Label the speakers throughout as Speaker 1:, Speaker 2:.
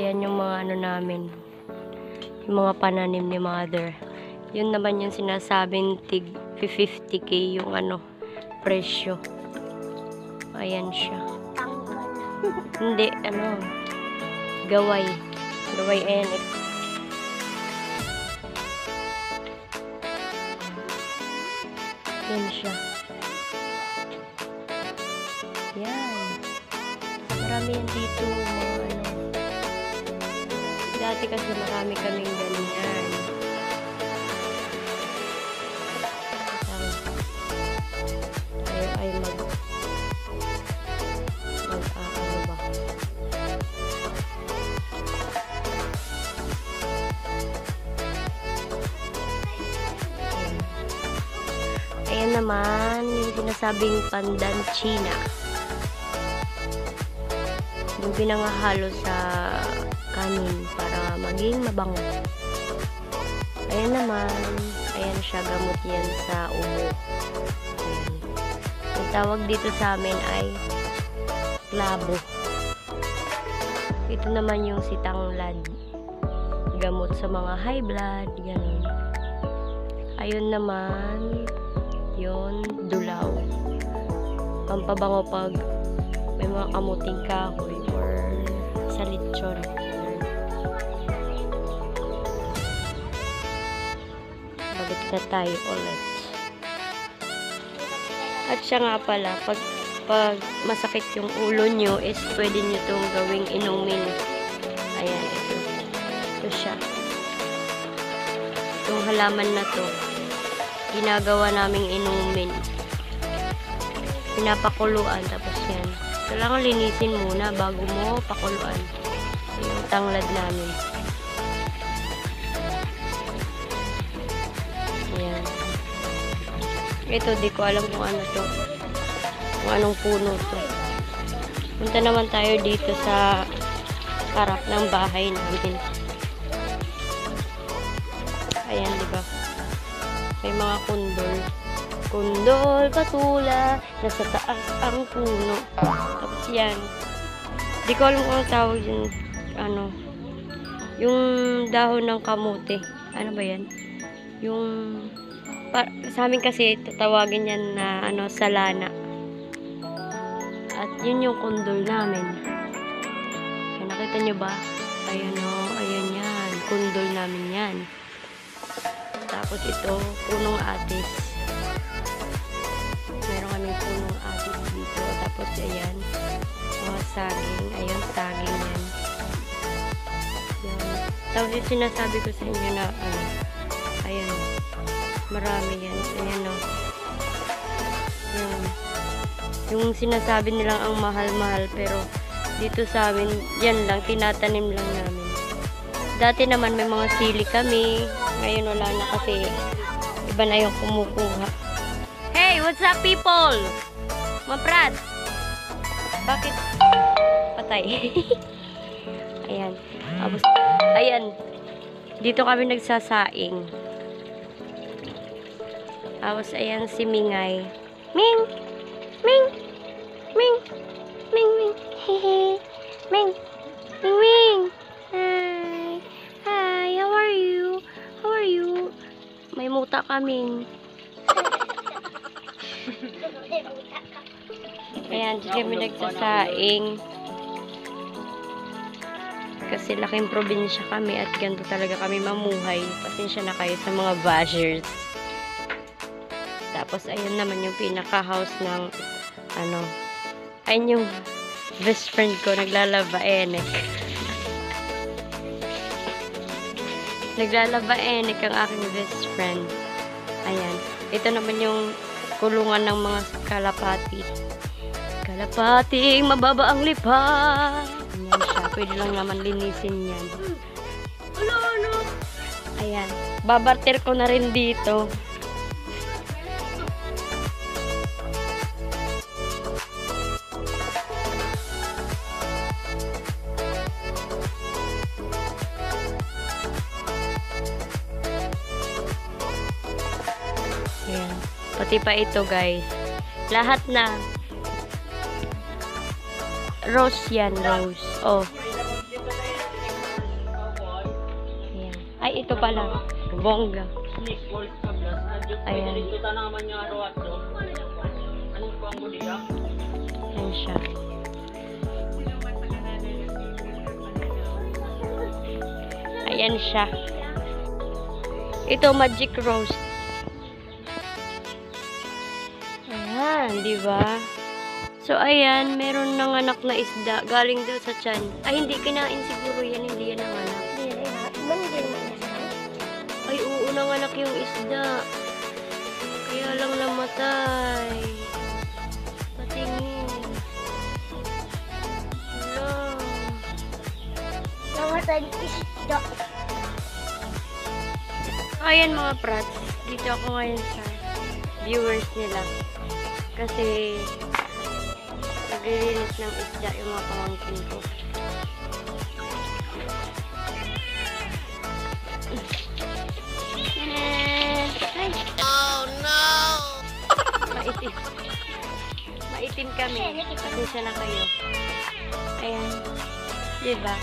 Speaker 1: Ayan yung mga ano namin. Yung mga pananim ni mother. Yun naman yung sinasabing tig 50k yung ano, presyo. Ayan siya. Hindi, ano, gaway. Gaway enek. Yan siya. Yan. Marami yan dito, mga ano. Dati kasi marami kaming ganyan. Tayo ay ano ba? Ayan naman, yung sinasabing pandan China. Yung pinangahalo sa kanin para maging mabango. Ayan naman, ayan siya, gamot yan sa ubo. Ayan. Ang tawag dito sa amin ay klabo. Ito naman yung sitanglad. Gamot sa mga high blood, ganun. Ayun naman, yun, dulaw. Pampabango pag may mga kamuting kahoy or sa lechon. Balik na tayo ulit. At siya nga pala, pag masakit yung ulo nyo, is pwede nyo itong gawing inumin. Ayan, ito. Ito siya. Itong halaman na to, ginagawa naming inumin. Pinapakuluan, tapos yan. Kailangan linisin muna bago mo pakuluan. Yung tanglad namin. Ayan. Ito, di ko alam kung ano to. Kung anong puno to. Punta naman tayo dito sa harap ng bahay namin. Ayan, diba? May mga kundol. Kundol, patula, nasa taas ang puno. Tapos yan. Di ko alam kung ang tawag yun. Ano. Yung dahon ng kamote. Ano ba yan? Yung sa amin kasi tatawagin yan na ano, salana. At yun yung kundol namin. Ayan, nakita nyo ba? Ayan o, ayan yan. Kundol namin yan. Tapos ito, punong atis. Meron kaming punong atis dito. Tapos ayan, mga saging. Ayan, saging yan. Yan. Tapos yung sinasabi ko sa inyo na, ayan, marami yan. Ayan o. Yan. Yung sinasabi nilang ang mahal-mahal, pero dito sa amin, yan lang, tinatanim lang namin. Dati naman may mga sili kami. Ngayon wala na kasi iba na yung kumukuha. Hey, what's up people? Maprat. Bakit? Patay. Ayan. Ayan. Dito kami nagsasaing. Tapos ayan si Mingay. Ming! Ming! Ming! Ming! Ming! Hehe! Ming! Ming! Ming! Hi! Hi! How are you? How are you? May muta kaming. Ayan, dito kami nagsasaing. Kasi laking probinsya kami at ganito talaga kami mamuhay. Pasensya na kayo sa mga bashers. Tapos, ayun naman yung pinaka-house ng ano. Ayun yung best friend ko, naglalaba enek. Naglalaba enek ang aking best friend. Ayan. Ito naman yung kulungan ng mga kalapati. Kalapating mababa ang lipa. Ayan siya. Pwede lang naman linisin yan. Ano? Ayan. Babarter ko na rin dito. Ayan. Pati pa ito, guys. Lahat na. Rose yan, rose. Oh. Ay, ito pala. Bongga. Ayan. Ayan siya. Ayan siya. Ito, magic roast. Ayan, di ba? So, ayan, meron ng anak na isda. Galing daw sa tiyan. Ay, hindi kinain siguro yan. Hindi yan ang anak. Ay, oo, nanganak yung isda. Kaya lang namatay. Patingin. Wala.
Speaker 2: Namatay yung isda.
Speaker 1: Ayan mga prats. Dito ako ngayon sa viewers nila. Kasi naglilinis ng isda yung mga pamangkin ko. Ay. Oh no! Maitim. Maitim kami. Pasensya na kayo. Ayan. Diba?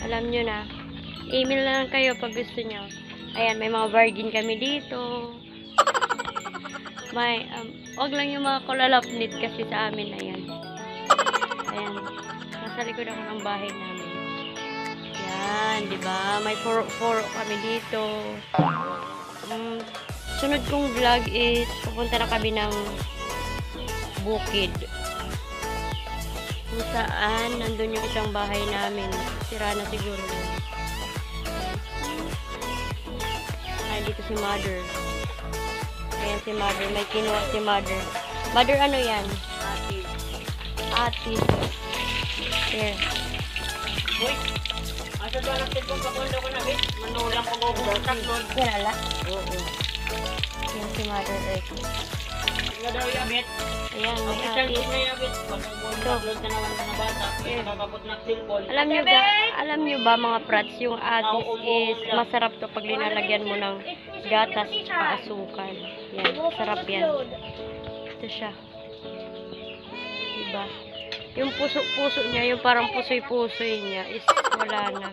Speaker 1: Alam nyo na. Email na lang kayo pag gusto nyo. Ayan, may mga bargain kami dito. May, wag lang yung mga kulalapnit kasi sa amin na yan. Ayan. Nasa likod ako ng bahay namin. Yan, di ba? May foro kami dito. Sunod kong vlog is pupunta na kami ng bukid. Kung saan, nandun yung isang bahay namin. Sira na siguro yun. Ay, dito si Mother. Ayan si Mother. May kinuha si Mother. Mother, ano yan? Atis. Atis. Here.
Speaker 3: Uy! Asa ba natin kung pakundo ko na, bit? Manulang ko bubutak nun.
Speaker 1: Kilala? Oo. Ayan si Mother Earth.
Speaker 3: Nga daw yung bit.
Speaker 1: Ayan, may
Speaker 3: Official
Speaker 1: atis.
Speaker 3: book na yung bit. Pag upload ka naman na bata, nakakapot na cellphone.
Speaker 1: Alam nyo ba mga prats, yung atis is masarap to pag linalagyan mo ng gatas at asukal. Yan, sarap yan. Ito siya. Diba? Yung puso-puso niya, yung parang pusoy-pusoy niya is wala na.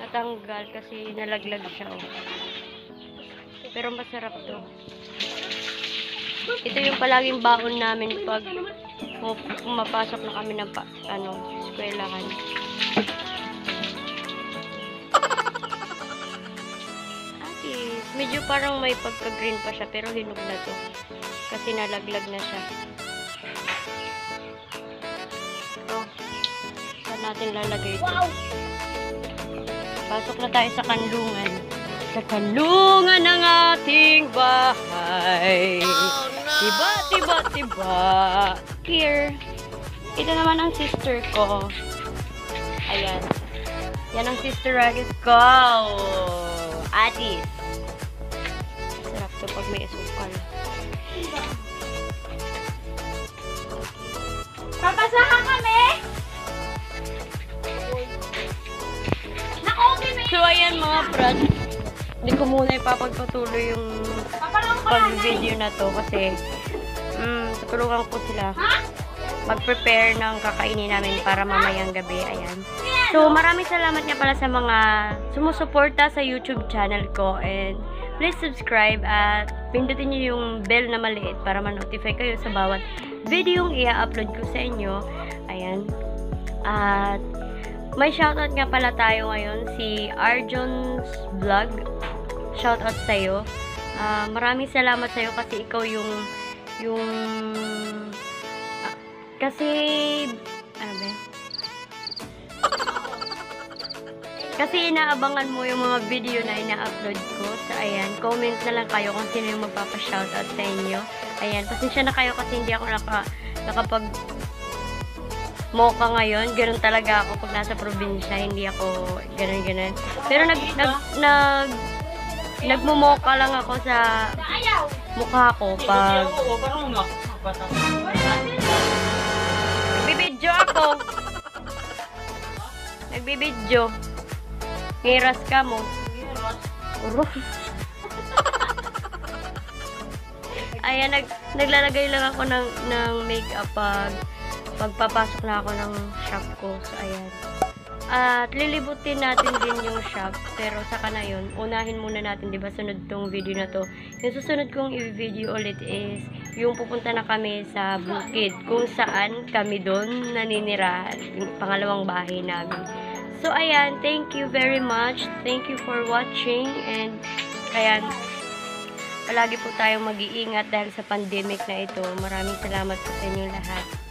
Speaker 1: Natanggal kasi nalaglag siya. Oh. Pero masarap to. Ito yung palaging baon namin pag pumapasok na kami ng eskwelahan. Atis. Medyo parang may pagka-green pa siya pero hinog na to. Kasi nalaglag na siya. Oh. Saan natin lalagay ito?
Speaker 2: Wow!
Speaker 1: Pasok na tayo sa kanlungan. Sa kanlungan ng ating bahay. Oh, no! Tiba, tiba, tiba. Here. Ito naman ang sister ko. Ayan. Yan ang sister Agis ko. Atis. Sarap to pag may asukal.
Speaker 2: Papasahan kami!
Speaker 1: So, ayan mga brad. Hindi ko muna ipapagpatuloy yung pag-video na to kasi tutulungan ko sila mag-prepare ng kakainin namin para mamayang gabi. Ayan. So, maraming salamat nga pala sa mga sumusuporta sa YouTube channel ko and please subscribe at pindutin nyo yung bell na maliit para ma-notify kayo sa bawat video yung i-upload ko sa inyo. Ayan. At may shoutout nga pala tayo ngayon, si Arjon's Vlog. Shoutout sa'yo. Maraming salamat sa'yo kasi ikaw kasi, ano ba? Kasi inaabangan mo yung mga video na ina-upload ko. So, ayan, comment na lang kayo kung sino yung magpapa-shoutout sa inyo. Ayan, pasensya na kayo kasi hindi ako nakapag-mocha ngayon. Ganun talaga ako pag nasa probinsya. Hindi ako ganun-ganun. Pero nagmumocha lang ako sa mukha ko pag nagbibidyo ako. Nagbibidyo. Ngiras ka mo. Ayan, naglalagay lang ako ng makeup pag pagpapasok na ako ng shop ko. So, ayan. At lilibutin natin din yung shop. Pero saka na yun, unahin muna natin, diba, sunod tong video na to. Yung susunod kong i-video ulit is yung pupunta na kami sa bukid. Kung saan kami doon naninirahan. Yung pangalawang bahay namin. So, ayan. Thank you very much. Thank you for watching. And, ayan. Palagi po tayong mag-iingat dahil sa pandemic na ito. Maraming salamat po sa inyong lahat.